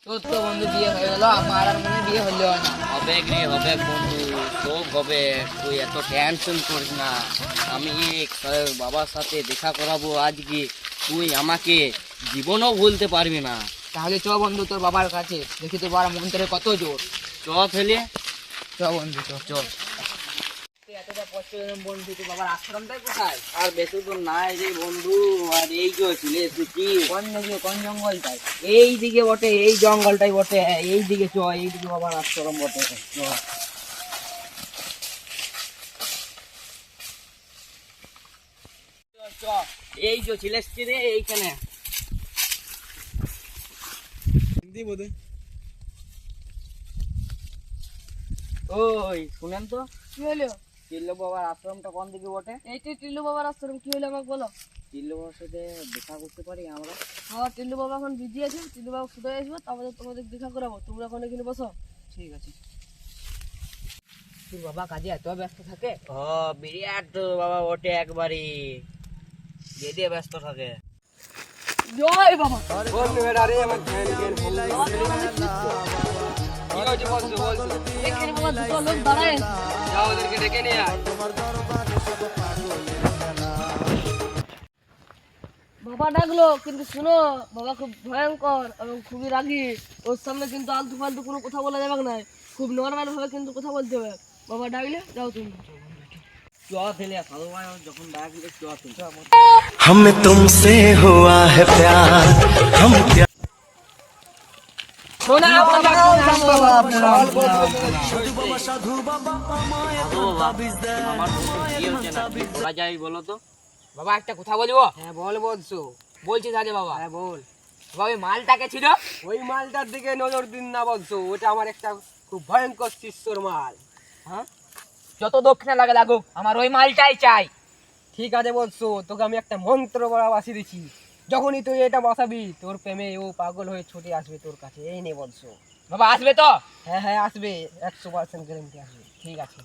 তোর তো বন্ধু বিয়ে হয়ে গেল, আমার আর মনে বিয়ে হলো না। হবে রে, হবে বন্ধু, সব হবে। তুই এত টেনশন করিস না। আমি বাবার সাথে দেখা করাবো আজকে। তুই আমাকে জীবনও ভুলতে পারবি না। তাহলে চ বন্ধু তোর বাবার কাছে, দেখি তোর বাবার মন্ত্রে কত জোর। চ ফেলে চ বন্ধু চ। চ। তুই এতটা কষ্ট করে বন্ধু, তোর বাবার আশ্রমটাই কোথায়? আর বেশি দূর নাই রে বন্ধু। আর এই যে চলে এসেছি। কোন দিকে, কোন জঙ্গলটায়? এই দিকে বটে, এই জঙ্গলটাই বটে। এই দিকে চ, এই দিকে বাবার আশ্রম বটে। চ। চ, এই যে চলে এসছি রে এইখানে। ওই শুনেন তো, কি হলো? চিল্ল বাবার আশ্রমটা কোন দিকে বটে? এই তো টিল্লু বাবার আশ্রম। কি হলো আমাকে বলো। চিল্ল বাবার সাথে দেখা করতে পারি আমরা? হ্যাঁ, টিল্লু বাবা এখন বিজি আছে। টিল্লু বাবা শুধু আসবো, তারপরে তোমাদের দেখা করাবো। তোমরা ওখানে কিনে বসো। ঠিক আছে। তোর বাবা কাজে এত ব্যস্ত থাকে? ও বিরাট তো বাবা বটে, একবারই বেদে ব্যস্ত থাকে। জয় বাবা। এখানে বাবা দুটো লোক দাঁড়ায়। বাবা ডাকলো, কিন্তু শুনো, বাবা খুব ভয়ঙ্কর এবং খুবই রাগী। ওর সামনে কিন্তু আলতু ফালতু কোনো কথা বলা যাবে না। খুব নর্মাল ভাবে কিন্তু কথা বলতে হবে। বাবা ডাকলে যাও তুমি। চ ফেলে সাধু ভাই যখন ডাকলে চ তুই। हमें तुमसे हुआ है प्यार हम क्या শোনা যাই বলো তো। বাবা একটা কথা বলবো? হ্যাঁ বল বলছো। বলছি তাহলে বাবা। হ্যাঁ বল। বাবা ওই মালটাকে ছিল, ওই মালটার দিকে নজর দিন না বলছো, ওটা আমার একটা খুব ভয়ঙ্কর শিষ্যর মাল। হ্যাঁ, যত দক্ষিণা লাগে লাগুক, আমার ওই মালটাই চাই। ঠিক আছে বলছো, তোকে আমি একটা মন্ত্র বড়া বাসিয়ে দিচ্ছি। যখনই তুই এটা বসাবি, তোর প্রেমে ও পাগল হয়ে ছুটে আসবে তোর কাছে। এই নে বলছো। বাবা আসবে তো? হ্যাঁ হ্যাঁ আসবে, 100% গ্যারেন্টি আসবে। ঠিক আছে।